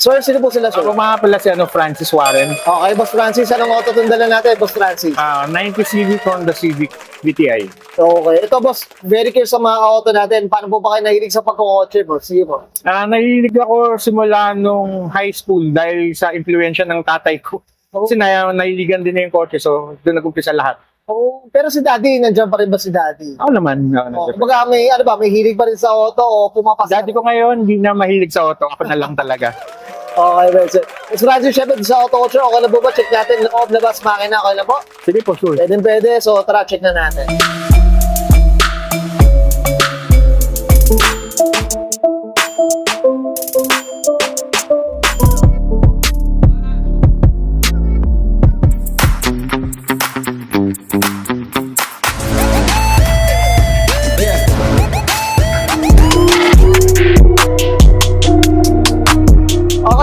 Sir, sino po sila, sir? Ako mga pala si Francis Warren. Okay, Boss Francis, anong auto itong dala natin, Boss Francis? 90 Civic Honda Civic VTI. Okay. Ito, Boss, very curious sa mga auto natin. Paano po ba kayo nahilig sa pagkakotse, Boss? Sige po. Nahilig ako simula nung high school dahil sa impluensya ng tatay ko. Kasi nahiligan din na yung kotse, so doon nag-umpisa lahat. Oh, pero si Daddy, nandiyan pa rin ba si Daddy? Ako naman. Kumbaga, may, ano ba, may hilig pa rin sa auto o pumapasok? Daddy ko ngayon, hindi na mahilig sa auto. Ako na lang talaga. Okay, well, sir. Mas Francis, syempre, sa auto culture, okay na po ba? Check natin loob, labas, makina, okay na po? Sige po, sure. Pwede. So, tara, check na natin.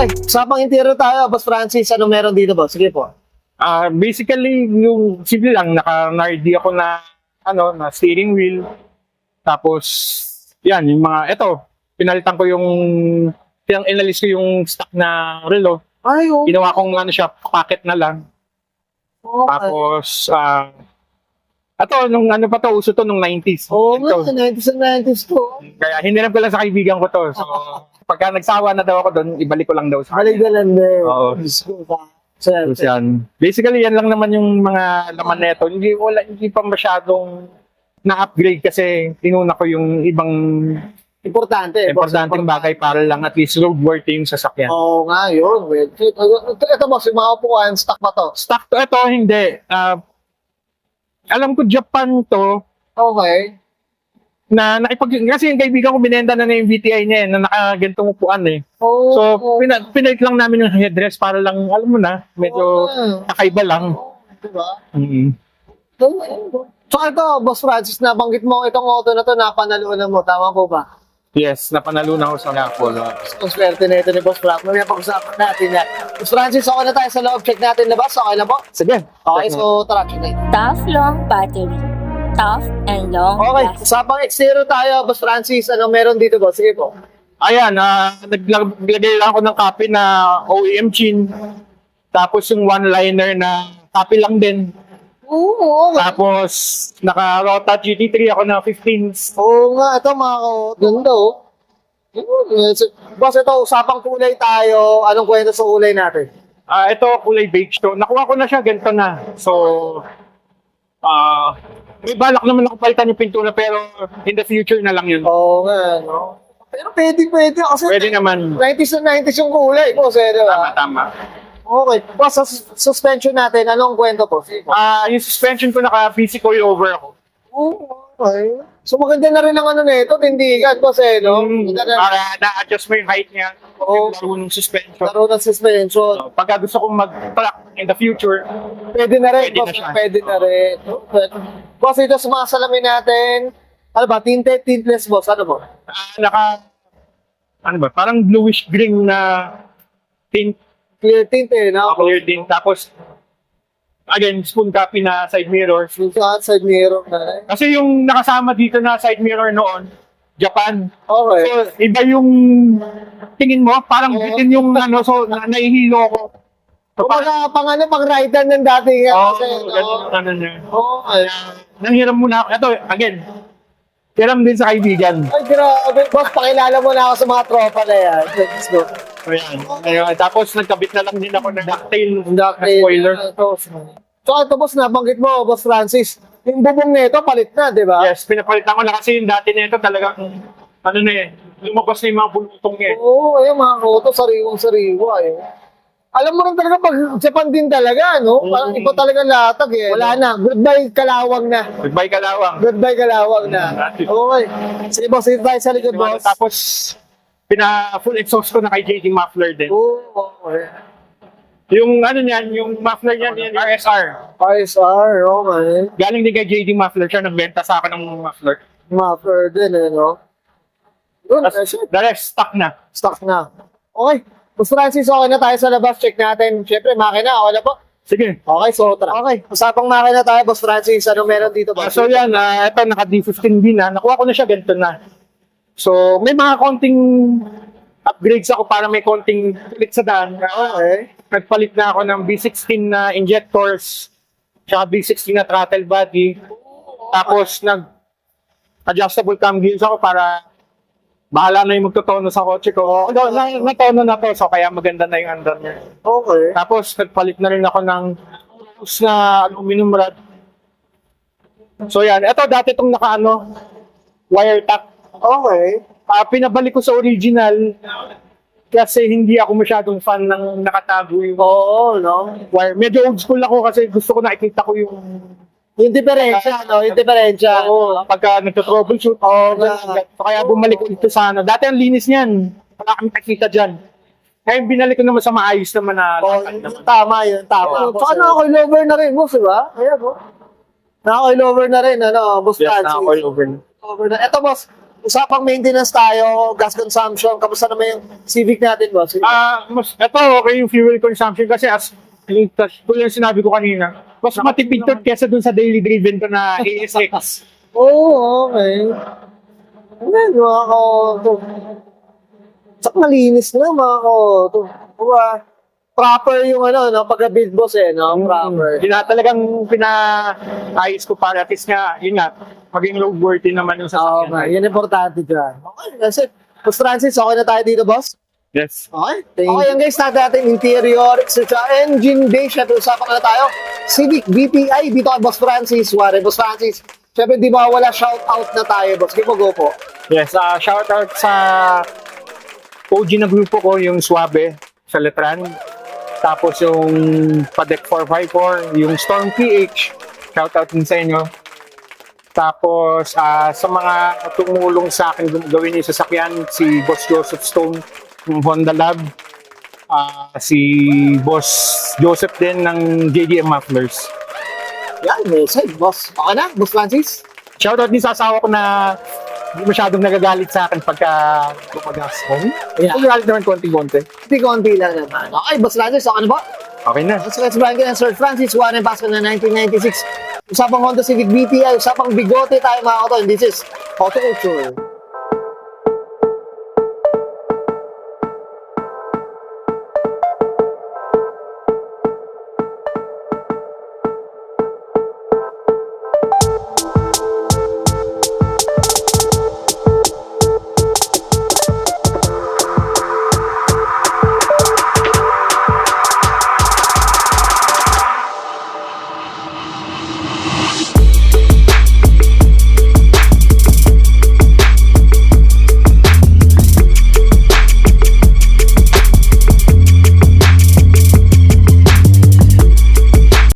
Okay, usapang interior tayo, Boss Francis. Ano meron dito, Boss? Sige po. Basically, yung simple lang, naka-nardi ako na, na steering wheel. Tapos, yan, yung mga, pinalitan ko inalis ko yung stock na relo. Ay, oh. Ginawa kong siya, packet na lang. Okay. Tapos, nung uso to nung 90s. Oo Ito. nga, 90s and 90s to. Kaya hinirap ko lang sa kaibigan ko to. So, pagka nagsawa na daw ako doon, ibalik ko lang daw sa Balik na lang din. Oo. Sir, Tapos yan. Basically, yan lang naman yung mga laman neto. Hindi pa masyadong na-upgrade kasi tinuna ko yung ibang importanteng bagay para lang at least roadworthy yung sasakyan. Oo nga, yun. Well, ito, Boss, yung mga upuan, stock ba to? Stock to, ito hindi. Alam ko Japan to, Okay. kasi yung kaibigan ko binenta na yung VTI niya na nakagantong upuan eh. Oh, So, pinalit lang namin yung headrest para lang, alam mo na, medyo kakaiba lang. Diba? Mm-hmm. So ito, Boss Francis, nabanggit mo itong auto na to, napanalunan mo. Tama po ba? Yes, napanalo na ako sa Apollo. Ang swerte na ito ni Boss Francis. Mamaya pag-usapan natin yan. Boss Francis, okay na tayo sa loob. Check natin labas. Okay na po? Sige. Okay, so tara, check natin. Tough long battery. Tough and long Okay, lasting. usapang exterior tayo, Boss Francis. Ano meron dito, Boss? Sige po. Ayan, naglagay lang ako ng copy na OEM chin. Tapos yung one-liner na copy lang din. Oo, okay. Tapos, naka-Rota GT3 ako na 15. Oo nga, ito mga ganda oh. Boss, ito, usapang kulay tayo. Anong kwento sa kulay natin? Ito, kulay beige to. Nakuha ko na siya, ganito na. So, may balak naman ako palitan yung pintura pero in the future na lang yun. Oo nga, no? Pero pwede kasi Pwede naman. 90s na 90s yung kulay, boss, eh, di ba? Tama. Okay. Boss, sa suspension natin, anong kwento po? Yung suspension ko naka-PC coil over ako. Okay. So maganda na rin ang ano nito, tindigan, boss, eh, no? Maganda na Para na-adjust mo yung height niya. Oo. Yung ng suspension. laro ng suspension. So, pagka gusto kong mag-track in the future, Pwede na rin, Pwede boss. na siya. Pwede na rin. Boss, ito sa mga salamin natin, ano ba, tinted, tintless, boss, ano ba? parang bluish green na tint, Clear tint, eh, no? clear tint. Tapos, again, spoon copy na side mirror. Yung sa outside mirror na rin. Kasi yung nakasama dito na side mirror noon, Japan. Okay. So, iba yung tingin mo, parang bitin yung so nahihilo ko. So, Pang rider ng dati nga. Oo, kasi, ganun ang ano niya. Okay. Nanghiram muna ako. Ito, again, hiram din sa kaibigan. Ay, grabe. Boss, pakilala mo na ako sa mga tropa na yan. Let's go. Ayan. Ayun. Tapos nagkabit na lang din ako ng ducktail Ducktail. spoiler. So, ito, boss, nabanggit mo, Boss Francis. Yung bubong nito, palit na, di ba? Yes, pinapalitan ko na kasi yung dati na ito talagang, lumabas na yung mga bulutong niya. Oo, ayun, mga auto, sariwang-sariwa, eh. Alam mo rin talaga, pag Japan din talaga, no? Parang iba talaga latag, eh. Wala na. Goodbye, kalawang na. Goodbye Kalawang. Goodbye, kalawang na. Okay. Sige, boss, ito tayo sa likod, boss. Tapos, full exhaust ko na kay JD Muffler din. Oo, okay. Yung niyan, yung muffler niyan, yung RSR. RSR, okay. Galing din kay JD Muffler siya, nagbenta sa akin ng muffler. Muffler din, eh, no? Good, The rest, stock na. stock na. Okay. Boss Francis, okay na tayo sa labas. Check natin. Siyempre, makina, okay na po. Sige. Okay, so tara. Okay, usapang makina tayo, Boss Francis. Ano meron dito, boss? So yan, ito naka D15 din na. Nakuha ko na siya, ganito na. So may mga konting upgrades ako para may konting ulit sa daan. Okay. Nagpalit na ako ng B16 na injectors, tsaka B16 na throttle body. Tapos nag-adjustable cam wheels ako para bahala na yung magtotono sa kotse ko. Natono na to, so kaya maganda na yung andar niya. Okay. Tapos nagpalit na rin ako ng loose na aluminum rod. So yan, eto dati itong wire tack. Okay. Pinabalik ko sa original kasi hindi ako masyadong fan ng nakatago yung Oo, no? wire. Medyo old school ako kasi gusto ko nakikita ko yung Yung diferensya, no? Yung diferensya. pagka nagto-troubleshoot. So, kaya bumalik ko ito sa Dati ang linis niyan. Wala kami nakikita dyan. Kaya binalik ko naman sa maayos naman na Tama yun, tama. Tsaka naka-coilover na rin, boss, diba? Ayan, boss. Naka-coilover na rin, boss Francis. over. Coilover na. Eto, boss, usapang maintenance tayo, gas consumption, kamusta naman yung Civic natin, boss? Ito, okay yung fuel consumption kasi as yung sinabi ko kanina, mas matipid to kesa dun sa daily driven ko na ASX. Oo, okay. Ayan, mga ko. Tsaka malinis na, mga ko. Proper yung pagka-build, boss, proper. Yun na talagang pinaayos ko para at least nga, yun nga, maging roadworthy naman yung sasakyan. Okay, yun importante dyan. Okay, that's it. Boss Francis, okay na tayo dito, boss? Yes. Okay, yan guys, natin interior, engine bay, syempre usapan na tayo. Civic VPI, dito kay Boss Francis, Boss Francis. Syempre, di ba wala shout out na tayo, boss? Go po. Yes, shout out sa OG na grupo ko, yung Suabe sa Letran. Tapos yung Padec 454, yung Storm PH, shout out din sa inyo. Tapos sa mga tumulong sa akin gawin yung sasakyan, si Boss Joseph Stone ng Honda Lab, si Boss Joseph din ng JDM Mufflers. Yan, message, boss. Okay na, Boss Francis? Shoutout din sa asawa ko na hindi masyadong nagagalit sa akin pagka gumagas ko. Yeah. Nagagalit naman konti-konti. Konti lang naman. Okay, Boss Francis, okay na ba? Okay na. Let's Blanket and Sir Francis, Warren Pasco na 1996. Usapang Honda Civic VPI, usapang bigote tayo mga auto. And this is Auto Culture.